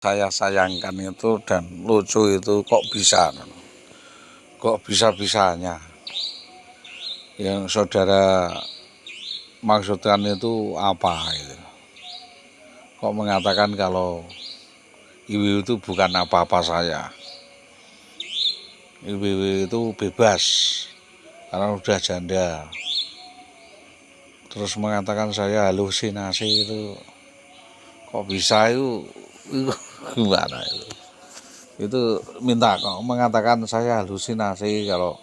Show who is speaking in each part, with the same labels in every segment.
Speaker 1: saya sayangkan itu dan lucu itu kok bisa-bisanya yang saudara maksudkan itu apa gitu. Kok mengatakan kalau IWW itu bukan apa-apa saya. IWW itu bebas karena udah janda. Terus mengatakan saya halusinasi itu kok bisa itu gimana itu? Itu minta kok mengatakan saya halusinasi kalau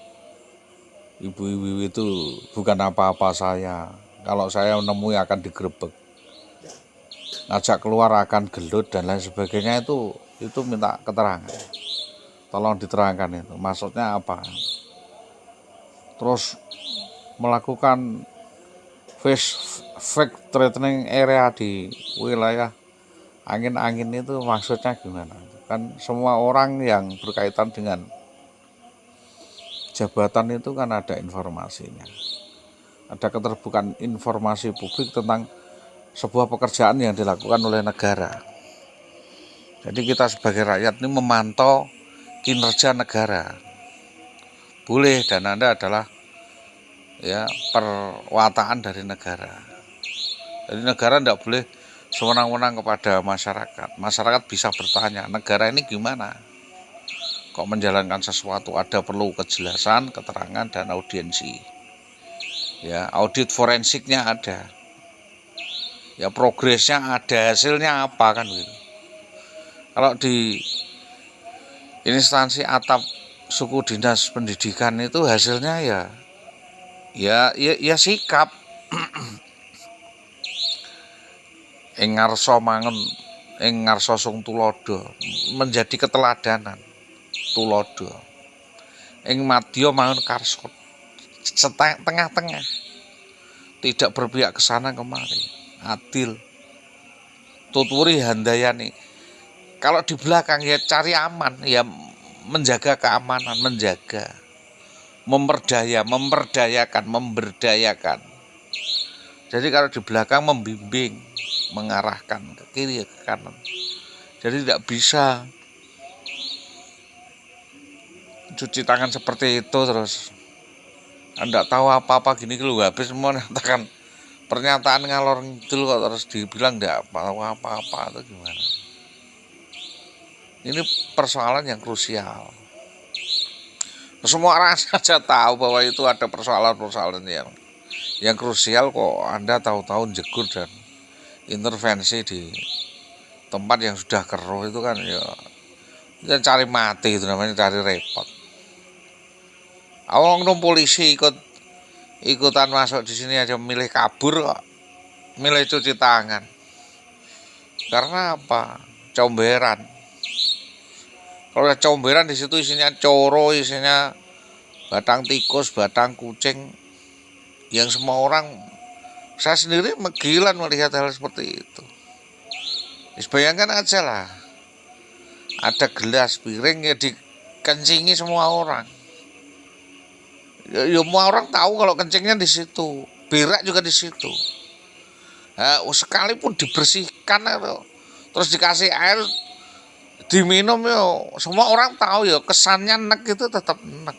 Speaker 1: ibu-ibu itu bukan apa-apa saya. Kalau saya menemui akan digerebek, ngajak keluar akan gelut dan lain sebagainya itu minta keterangan. Tolong diterangkan itu maksudnya apa. Terus melakukan fake threatening area di wilayah angin-angin itu maksudnya gimana? Kan semua orang yang berkaitan dengan jabatan itu kan ada informasinya. Ada keterbukaan informasi publik tentang sebuah pekerjaan yang dilakukan oleh negara. Jadi kita sebagai rakyat ini memantau kinerja negara. Boleh, dan Anda adalah ya perwataan dari negara. Jadi negara tidak boleh sewenang-wenang kepada masyarakat. Masyarakat bisa bertanya, negara ini gimana? Kok menjalankan sesuatu, ada perlu kejelasan, keterangan, dan audiensi. Ya, audit forensiknya ada. Ya, progresnya ada, hasilnya apa kan gitu. Kalau di instansi atap suku dinas pendidikan itu hasilnya ya sikap ing ngarsa mangen ing ngarsa sung tulodo, menjadi keteladanan tulodo. Ing madya mangun karsa, tengah-tengah, tidak berpihak ke sana kemari, adil, tuturi handayani. Kalau di belakang ya cari aman, ya menjaga keamanan, memberdayakan. Jadi kalau di belakang membimbing, mengarahkan ke kiri ke kanan. Jadi tidak bisa cuci tangan seperti itu terus Anda tahu apa-apa gini lu habis mau mengatakan pernyataan ngalor ngidul kok terus dibilang tidak tahu apa-apa itu gimana? Ini persoalan yang krusial. Semua orang saja tahu bahwa itu ada persoalan-persoalan yang krusial, kok Anda tahu-tahu jegur dan intervensi di tempat yang sudah keruh itu kan ya cari mati, itu namanya cari repot. Awang polisi ikutan masuk di sini aja milih kabur kok, milih cuci tangan. Karena apa? Comberan. Kalau ada comberan di situ isinya coro, isinya batang tikus, batang kucing, yang semua orang, saya sendiri megilan melihat hal seperti itu. Bayangkan aja lah, ada gelas piring ya dikencingi semua orang. Ya semua orang tahu kalau kencingnya di situ, berak juga di situ. Nah, sekalipun dibersihkan terus dikasih air diminum semua orang tahu kesannya nek itu tetap nek.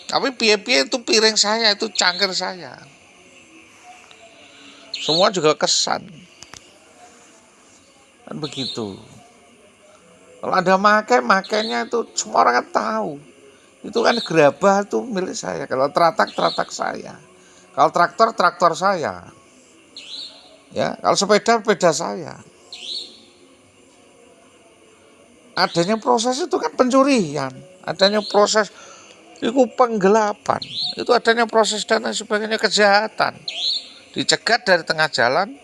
Speaker 1: Tapi piye-piye itu piring saya, itu cangkir saya, semua juga kesan kan begitu. Kalau ada makainya itu semua orang kan tahu. Itu kan gerabah itu milik saya, kalau teratak saya, kalau traktor saya, ya kalau sepeda saya. Adanya proses itu kan pencurian, adanya proses itu penggelapan, itu adanya proses dan lain sebagainya, kejahatan dicegat dari tengah jalan.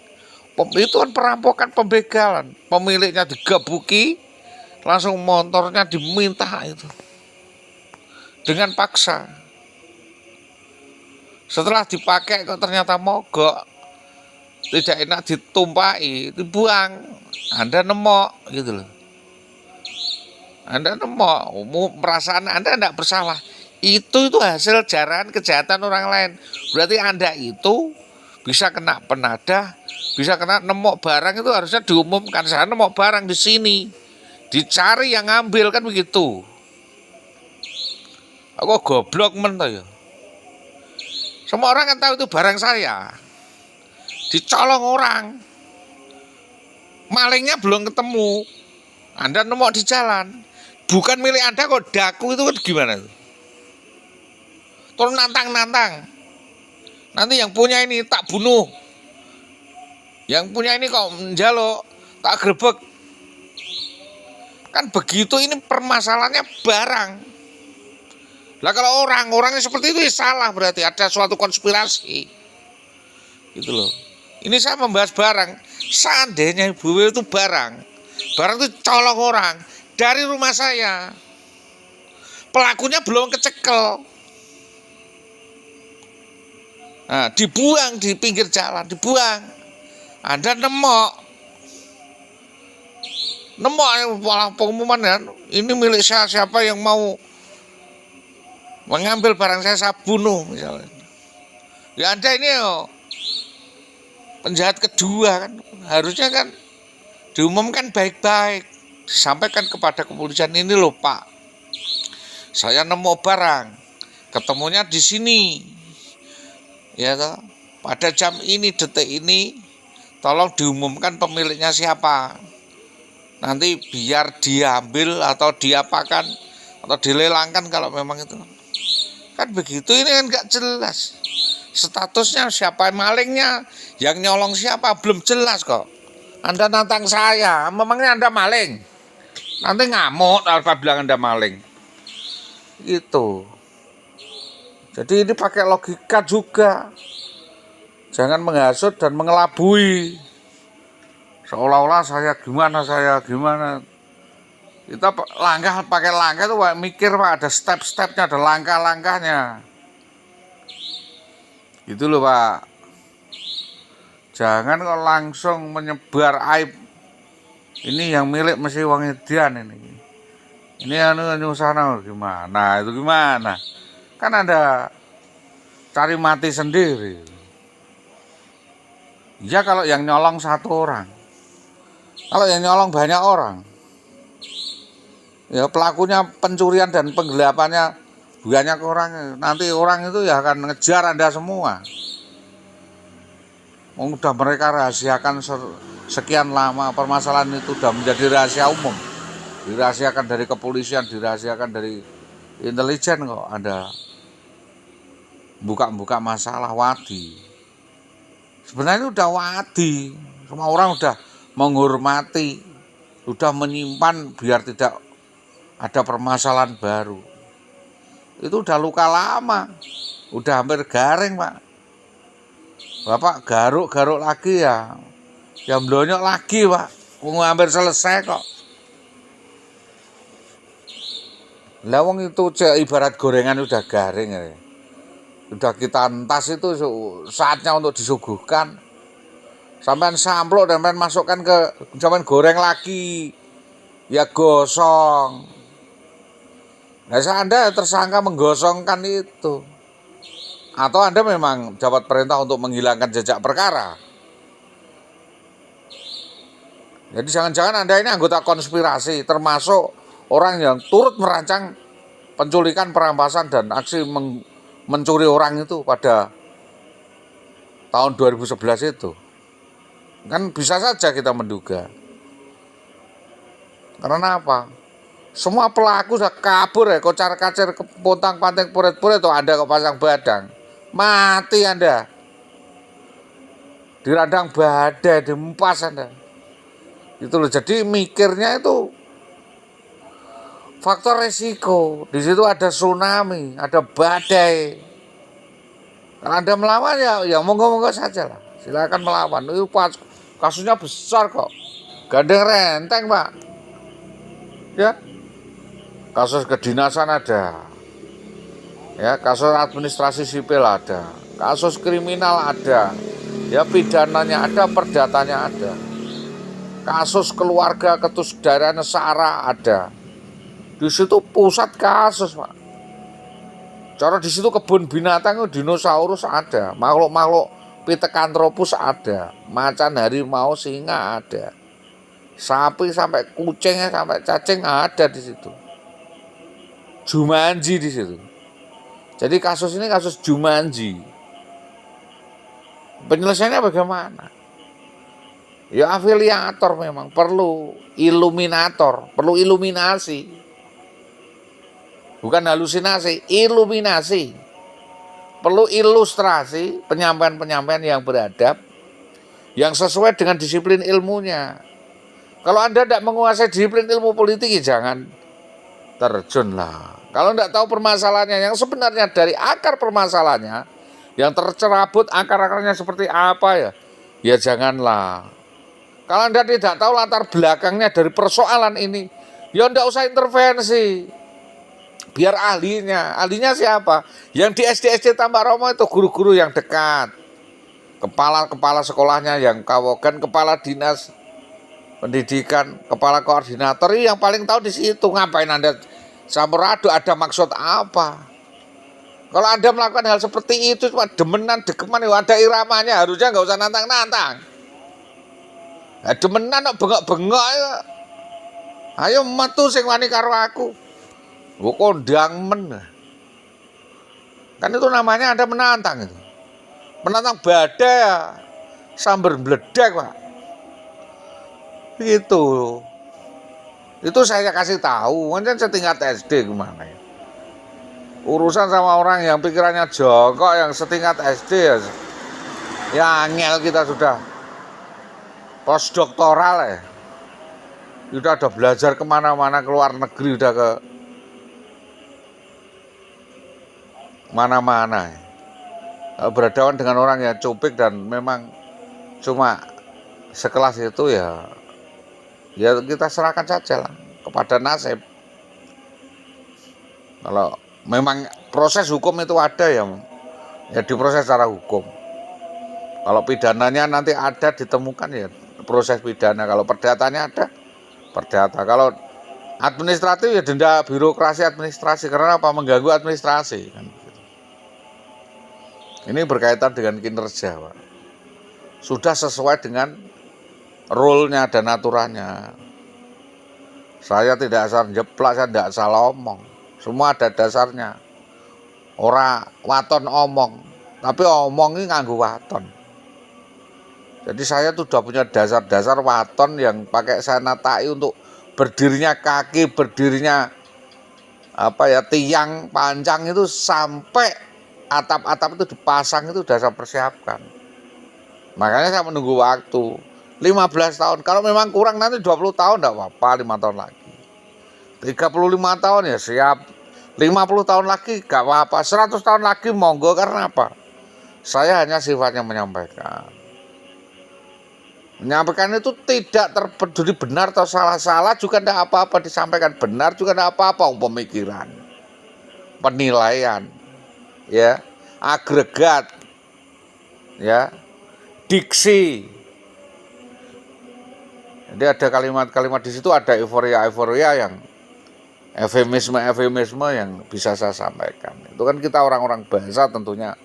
Speaker 1: Itu kan perampokan, pembegalan, pemiliknya digebuki, langsung motornya diminta itu dengan paksa. Setelah dipakai kok ternyata mogok, tidak enak ditumpai, dibuang. Anda nemok gitu loh. Anda nemok, perasaan Anda tidak bersalah. Itu hasil jarahan kejahatan orang lain. Berarti Anda itu bisa kena penadah, bisa kena nemok barang, itu harusnya diumumkan. Saya nemok barang di sini, dicari yang ngambil, kan begitu. Aku goblok men toh ya. Semua orang kan tahu itu barang saya. Dicolong orang. Malingnya belum ketemu. Anda nemok di jalan. Bukan milik Anda kok daku, itu kan gimana tuh? Terus nantang-nantang. Nanti yang punya ini tak bunuh. Yang punya ini kok menjaluk, tak grebek. Kan begitu, ini permasalahannya barang. Lah kalau orangnya seperti itu ya salah, berarti ada suatu konspirasi. Gitu loh. Ini saya membahas barang. Seandainya Ibu itu barang itu colong orang dari rumah saya. Pelakunya belum kecekel. Nah, dibuang di pinggir jalan, dibuang. Anda nemok malah pengumuman ya, ini milik saya, siapa yang mau mengambil barang saya bunuh misalnya. Ya Anda ini penjahat kedua kan, harusnya kan diumumkan baik-baik, disampaikan kepada kepolisian, ini loh Pak, saya nemu barang, ketemunya di sini, ya toh, pada jam ini, detik ini, tolong diumumkan pemiliknya siapa, nanti biar diambil atau diapakan atau dilelangkan kalau memang itu. Kan begitu, ini kan gak jelas statusnya, siapa malingnya, yang nyolong siapa, belum jelas kok. Anda nantang saya, memangnya Anda maling? Nanti ngamuk kalau bilang Anda maling. Gitu. Jadi ini pakai logika juga. Jangan menghasut dan mengelabui. Seolah-olah saya gimana. Kita pakai langkah itu Pak, mikir Pak, ada step-stepnya, ada langkah-langkahnya. Gitu loh Pak. Jangan kok langsung menyebar aib. Ini yang milik mesti wong edian ini. Ini nyusana gimana? Itu gimana? Kan ada cari mati sendiri. Ya kalau yang nyolong satu orang. Kalau yang nyolong banyak orang. Ya pelakunya pencurian dan penggelapannya banyak orang, nanti orang itu ya akan ngejar Anda semua. Udah mereka rahasiakan sekian lama, permasalahan itu sudah menjadi rahasia umum, dirahasiakan dari kepolisian, dirahasiakan dari intelijen, kok Anda buka-buka masalah wadi. Sebenarnya udah wadi, semua orang udah menghormati, udah menyimpan biar tidak ada permasalahan baru. Itu udah luka lama, udah hampir garing Pak. Bapak garuk-garuk lagi ya, yang blonyok lagi Pak, hampir selesai kok. Lawang itu ibarat gorengan udah garing ya. Udah kita entas, itu saatnya untuk disuguhkan. Sampai samplok dan masukkan ke zaman goreng lagi, ya gosong. Nah, Anda tersangka menggosongkan itu, atau Anda memang dapat perintah untuk menghilangkan jejak perkara. Jadi jangan-jangan Anda ini anggota konspirasi, termasuk orang yang turut merancang penculikan, perampasan, dan aksi mencuri orang itu pada tahun 2011 itu. Kan bisa saja kita menduga. Karena apa? Semua pelaku sudah kabur ya, kocar-kacir, pontang-panting, puret-puret, tuh Anda kok pasang badang. Mati Anda. Dirandang badai, dimempas Anda. Itu loh, jadi mikirnya itu faktor resiko. Di situ ada tsunami, ada badai. Kalau Anda melawan ya monggo-monggo saja lah. Silakan melawan. Itu kasusnya besar kok. Gandeng renteng Pak. Ya. Kasus kedinasan ada. Ya, kasus administrasi sipil ada. Kasus kriminal ada. Ya, pidananya ada, perdatanya ada. Kasus keluarga ketusdaraan SARA ada. Di situ pusat kasus, Pak. Cara di situ kebun binatang, dinosaurus ada, makhluk-makhluk Pithecanthropus ada, macan harimau singa ada, sapi sampai kucingnya sampai cacing ada di situ. Jumanji di situ. Jadi kasus ini kasus Jumanji. Penyelesaiannya bagaimana? Ya afiliator memang perlu iluminator, perlu iluminasi. Bukan halusinasi, iluminasi. Perlu ilustrasi, penyampaian-penyampaian yang beradab, yang sesuai dengan disiplin ilmunya. Kalau Anda tidak menguasai disiplin ilmu politik, ya jangan terjun lah. Kalau tidak tahu permasalahannya, yang sebenarnya dari akar permasalahannya, yang tercerabut akar-akarnya seperti apa ya janganlah. Kalau Anda tidak tahu latar belakangnya dari persoalan ini, ya tidak usah intervensi. Biar ahlinya siapa? Yang di SD Tambak Romo itu guru-guru yang dekat, kepala sekolahnya yang kawogan, kepala dinas pendidikan, kepala koordinator yang paling tahu di situ. Ngapain Anda campur aduk? Ada maksud apa? Kalau Anda melakukan hal seperti itu cuma demenan, degeman, ya ada iramanya, harusnya nggak usah nantang-nantang. Demenan kok bengok-bengok ya. Ayo metu sing wani karo aku. Kondang men. Kan itu namanya Anda menantang itu. Menantang badai ya. Sambar bledek, Pak. Itu saya kasih tahu, kan setingkat SD gimana ya. Urusan sama orang yang pikirannya jongkok yang setingkat SD ya angel kita sudah postdoktoral ya. Udah ada belajar kemana-mana, ke luar negeri, udah ke mana-mana ya. Berhadapan dengan orang yang cupik dan memang cuma sekelas itu ya kita serahkan saja lah kepada nasib. Kalau memang proses hukum itu ada ya diproses secara hukum. Kalau pidananya nanti ada ditemukan ya proses pidana. Kalau perdatanya ada perdata. Kalau administratif ya denda birokrasi administrasi. Karena apa? Mengganggu administrasi kan. Ini berkaitan dengan kinerja, Pak. Sudah sesuai dengan rule-nya dan aturannya. Saya tidak asal jeplak, saya tidak salah omong. Semua ada dasarnya. Ora waton omong, tapi omong ini nganggo waton. Jadi saya tuh udah punya dasar-dasar waton yang pakai saya natai untuk berdirinya kaki, berdirinya tiang panjang itu sampai atap-atap itu dipasang itu sudah saya persiapkan. Makanya saya menunggu waktu 15 tahun. Kalau memang kurang nanti 20 tahun enggak apa-apa, 5 tahun lagi. 35 tahun ya siap. 50 tahun lagi enggak apa-apa. 100 tahun lagi monggo, karena apa? Saya hanya sifatnya menyampaikan. Menyampaikan itu tidak terpeduli benar atau salah juga enggak apa-apa, disampaikan benar juga enggak apa-apa, pemikiran, penilaian, ya, agregat, ya, diksi. Jadi ada kalimat-kalimat di situ, ada euforia yang eufemisme yang bisa saya sampaikan. Itu kan kita orang-orang bahasa tentunya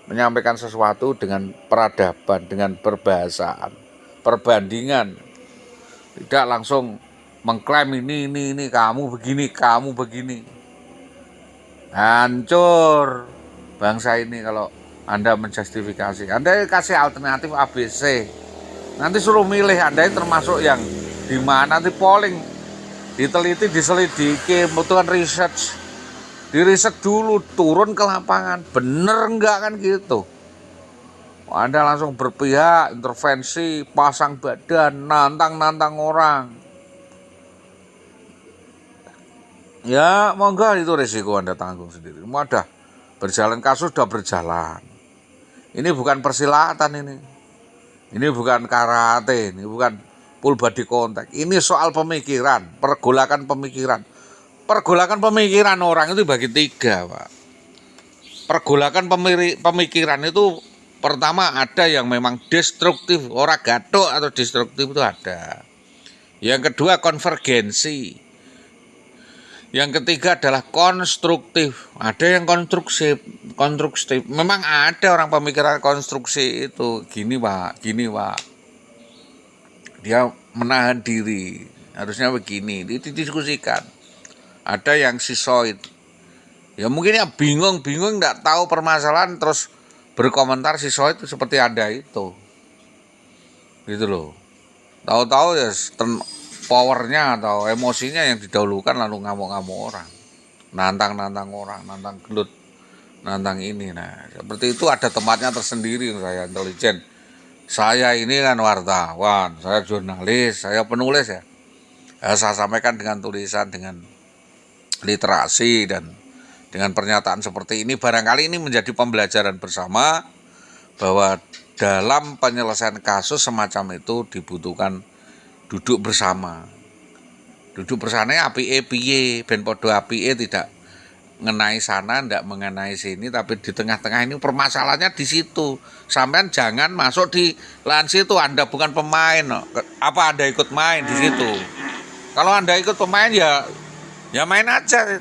Speaker 1: menyampaikan sesuatu dengan peradaban, dengan perbahasaan, perbandingan. Tidak langsung mengklaim ini kamu begini. Hancur bangsa ini kalau Anda menjustifikasi. Anda kasih alternatif ABC. Nanti suruh milih, Anda termasuk yang di mana, nanti polling, diteliti, diselidiki, membutuhkan research. Diriset dulu, turun ke lapangan. Bener enggak kan gitu. Anda langsung berpihak, intervensi, pasang badan, nantang orang. Ya monggo, itu resiko Anda tanggung sendiri. Mudah berjalan, kasus sudah berjalan. Ini bukan persilatan ini. Ini bukan karate, ini bukan full body contact. Ini soal pemikiran, pergolakan pemikiran. Pergolakan pemikiran orang itu bagi 3, Pak. Pergolakan pemikiran itu pertama ada yang memang destruktif, orang gathuk atau destruktif itu ada. Yang kedua konvergensi. Yang ketiga adalah konstruktif. Ada yang konstruktif. Memang ada orang pemikiran konstruksi itu. Gini Pak. Dia menahan diri. Harusnya begini. Itu didiskusikan. Ada yang sisoid. Ya mungkin ya bingung nggak tahu permasalahan terus berkomentar sisoid itu seperti Anda itu. Gitu loh. Tahu-tahu ya powernya atau emosinya yang didahulukan lalu ngamuk-ngamuk orang, nantang orang, nantang gelut, nantang ini. Nah seperti itu ada tempatnya tersendiri. Saya intelijen, saya ini kan wartawan, saya jurnalis, saya penulis ya. Saya sampaikan dengan tulisan, dengan literasi dan dengan pernyataan seperti ini. Barangkali ini menjadi pembelajaran bersama bahwa dalam penyelesaian kasus semacam itu dibutuhkan duduk bersama. Duduk bersama apike piye, ben padha apike tidak ngenai sana, ndak mengenai sini, tapi di tengah-tengah ini permasalahannya di situ. Sampean jangan masuk di lahan situ, Anda bukan pemain. Apa Anda ikut main di situ? Kalau Anda ikut pemain ya main aja.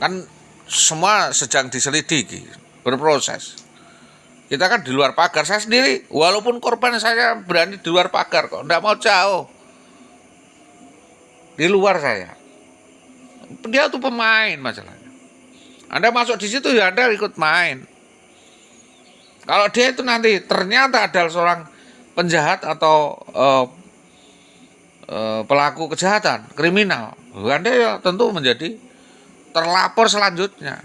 Speaker 1: Kan semua sedang diselidiki, berproses. Kita kan di luar pagar. Saya sendiri walaupun korban saya berani di luar pagar kok, enggak mau jauh. Di luar saya. Dia tuh pemain masalahnya. Anda masuk di situ ya Anda ikut main. Kalau dia itu nanti ternyata adalah seorang penjahat atau pelaku kejahatan, kriminal, Anda ya tentu menjadi terlapor selanjutnya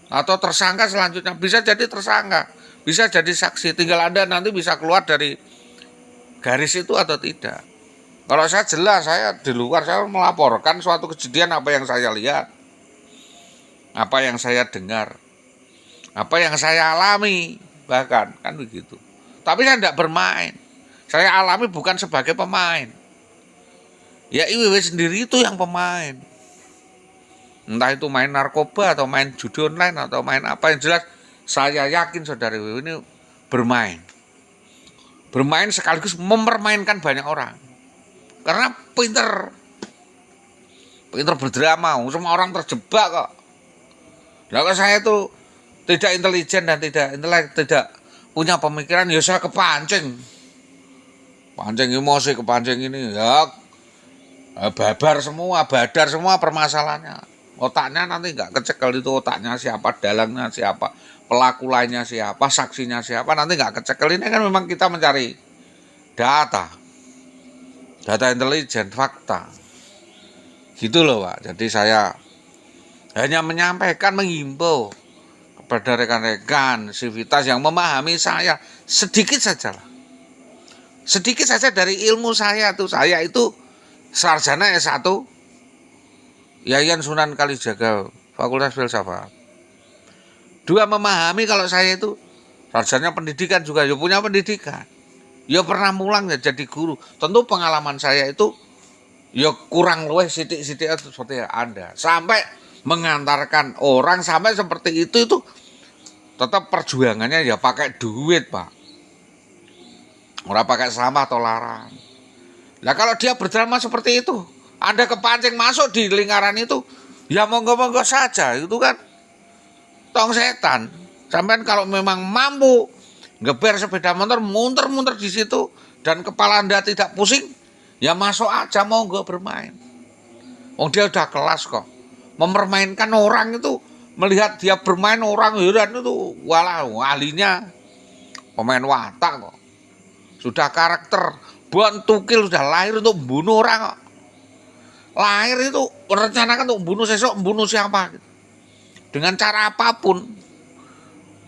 Speaker 1: atau tersangka selanjutnya. Bisa jadi tersangka, bisa jadi saksi, tinggal Anda nanti bisa keluar dari garis itu atau tidak. Kalau saya jelas, saya di luar, saya melaporkan suatu kejadian apa yang saya lihat, apa yang saya dengar, apa yang saya alami, bahkan kan begitu. Tapi saya tidak bermain, saya alami bukan sebagai pemain. Ya IWW sendiri itu yang pemain. Entah itu main narkoba atau main judi online atau main apa, yang jelas saya yakin saudara IWW ini bermain. Bermain sekaligus mempermainkan banyak orang. Karena pinter berdrama, semua orang terjebak kok. Kalau saya itu tidak intelijen dan tidak intelek, tidak punya pemikiran, ya saya kepancing. Pancing emosi, kepancing ini, ya badar semua permasalahannya. Otaknya nanti nggak kecekel itu, otaknya siapa, dalangnya siapa, pelaku lainnya siapa, saksinya siapa, nanti nggak kecekel. Ini kan memang kita mencari data intelijen, fakta. Gitu loh Pak. Jadi saya hanya menyampaikan, menghimbau kepada rekan-rekan sivitas yang memahami saya sedikit saja lah. Sedikit saja dari ilmu saya tuh. Saya itu sarjana S1 Yayan Sunan Kalijaga, Fakultas Filsafat. 2, memahami kalau saya itu sarjana pendidikan juga, ya punya pendidikan. Ya pernah mulang ya jadi guru. Tentu pengalaman saya itu ya kurang luwih sithik-sithik seperti Anda. Sampai mengantarkan orang sampai seperti itu tetap perjuangannya ya pakai duit, Pak. Ora pakai sampah atau larang. Nah kalau dia berdrama seperti itu, Anda kepancing masuk di lingkaran itu, ya monggo-monggo saja, itu kan tong setan. Sampean kalau memang mampu ngeber sepeda motor, munter-munter di situ dan kepala Anda tidak pusing, ya masuk aja, monggo bermain. Dia udah kelas kok. Mempermainkan orang itu, melihat dia bermain orang heran itu, walah ahlinya pemain watak kok. Sudah karakter, Tukil sudah lahir untuk membunuh orang kok. Lahir itu merencanakan untuk membunuh sesok, membunuh siapa gitu. Dengan cara apapun.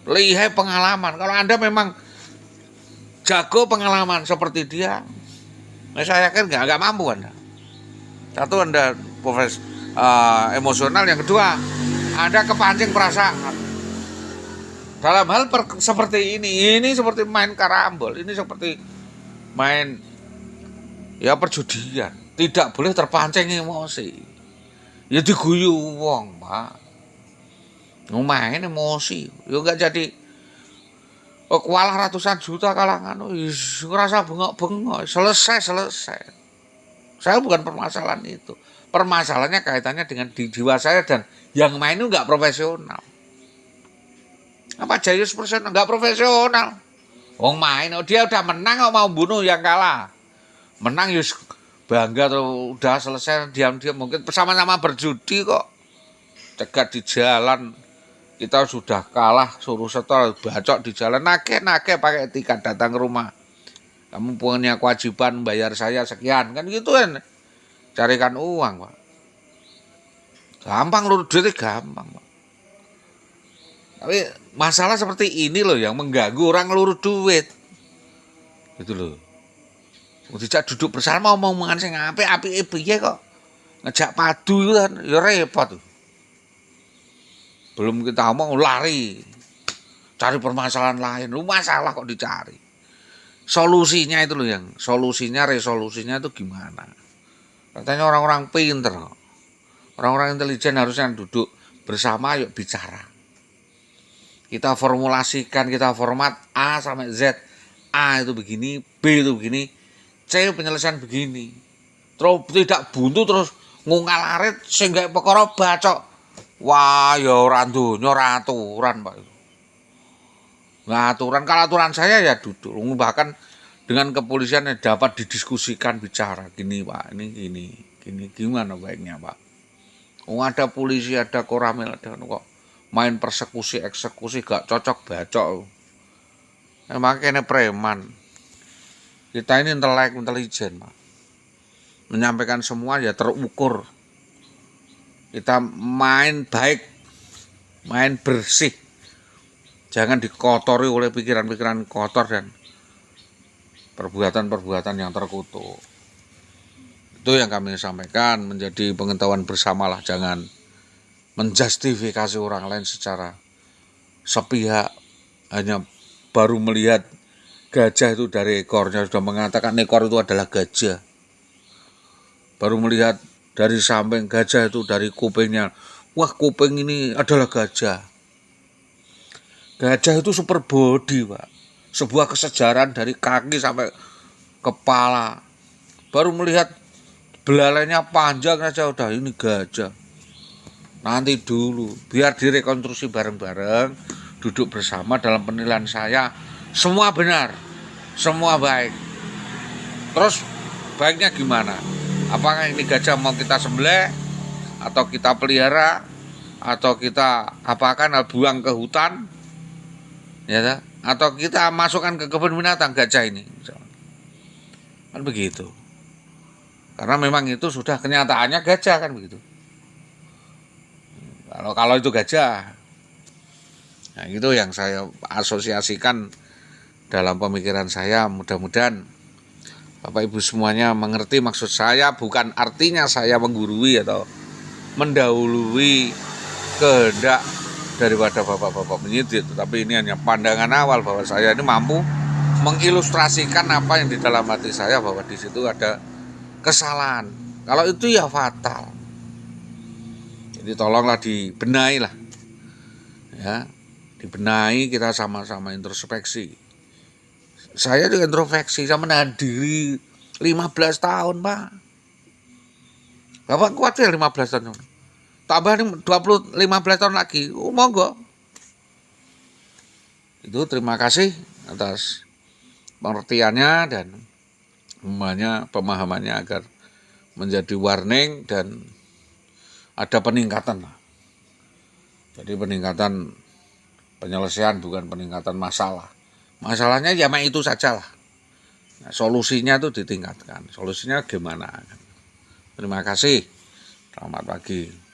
Speaker 1: Lihai pengalaman. Kalau Anda memang jago pengalaman seperti dia, saya yakin nggak mampu Anda. Satu, Anda emosional. Yang kedua, Anda kepancing perasaan. Dalam hal seperti ini seperti main karambol, ini seperti main ya perjudian. Tidak boleh terpancing emosi. Ya diguyu wong, Pak. Main emosi, yo enggak jadi kualah ratusan juta kalangan, ngerasa bengok-bengok, selesai. Saya bukan permasalahan itu. permasalahannya kaitannya dengan jiwa saya dan yang main itu nggak profesional. Apa Jayus profesional? Nggak profesional. Wong main, dia udah menang kok mau bunuh yang kalah. Menang Yus bangga tuh udah selesai diam-diam mungkin bersama-sama berjudi kok. Cegat di jalan. Kita sudah kalah, suruh setor, bacok di jalan, nake pakai tiket datang ke rumah. Kamu punya kewajiban bayar saya sekian, kan gitu kan. Carikan uang, Pak. Gampang lurus duitnya gampang, Pak. Tapi masalah seperti ini loh yang mengganggu orang lurus duit. Gitu loh. Tidak duduk bersama omongan sing apik piye kok. Ngejak padu itu kan ya repot. Belum kita ngomong lari, cari permasalahan lain. Lu masalah kok dicari. Solusinya itu loh yang, resolusinya itu gimana? Katanya orang-orang pinter, orang-orang intelijen harusnya duduk bersama, yuk bicara. Kita formulasikan, kita format A sampai Z. A itu begini, B itu begini, C penyelesaian begini. Terus tidak buntu terus ngungalarit sehingga perkara bacok. Wah, ya ora donya ora aturan, Pak. Nah, aturan kalau aturan saya ya duduk. Bahkan dengan kepolisian dapat didiskusikan bicara gini, Pak. Ini gini gimana baiknya, Pak? Ada polisi, ada koramil, ada kok main persekusi, eksekusi gak cocok bacok. Makanya preman. Kita ini intelijen, Pak. Menyampaikan semua ya terukur. Kita main baik, main bersih. Jangan dikotori oleh pikiran-pikiran kotor dan perbuatan-perbuatan yang terkutuk. Itu yang kami sampaikan, menjadi pengetahuan bersamalah. Jangan menjustifikasi orang lain secara sepihak. Hanya baru melihat gajah itu dari ekornya, sudah mengatakan ekor itu adalah gajah. Baru melihat dari samping gajah itu dari kupingnya, wah kuping ini adalah gajah. Gajah itu super body, Pak. Sebuah kesejaran dari kaki sampai kepala. Baru melihat belalainya panjang aja udah ini gajah. Nanti dulu, biar direkonstruksi bareng-bareng, duduk bersama dalam penilaian saya, semua benar, semua baik. Terus baiknya gimana? Apakah ini gajah mau kita sembelih atau kita pelihara atau kita apakan buang ke hutan, ya, atau kita masukkan ke kebun binatang gajah ini, kan begitu. Karena memang itu sudah kenyataannya gajah kan begitu. Kalau itu gajah, nah itu yang saya asosiasikan dalam pemikiran saya. Mudah-mudahan Bapak Ibu semuanya mengerti maksud saya, bukan artinya saya menggurui atau mendahului kehendak daripada bapak-bapak penyidik, tetapi ini hanya pandangan awal bahwa saya ini mampu mengilustrasikan apa yang di dalam hati saya, bahwa di situ ada kesalahan. Kalau itu ya fatal. Jadi tolonglah dibenahi lah. Ya, dibenahi, kita sama-sama introspeksi. Saya juga introspeksi, saya menahan diri 15 tahun, Pak. Bapak kuat ya 15 tahun. Tambah 15 tahun lagi, monggo. Itu terima kasih atas pengertiannya dan pemahamannya agar menjadi warning dan ada peningkatan. Jadi peningkatan penyelesaian, bukan peningkatan masalah. Masalahnya ya itu sajalah. Nah, solusinya itu ditingkatkan. Solusinya gimana? Terima kasih. Selamat pagi.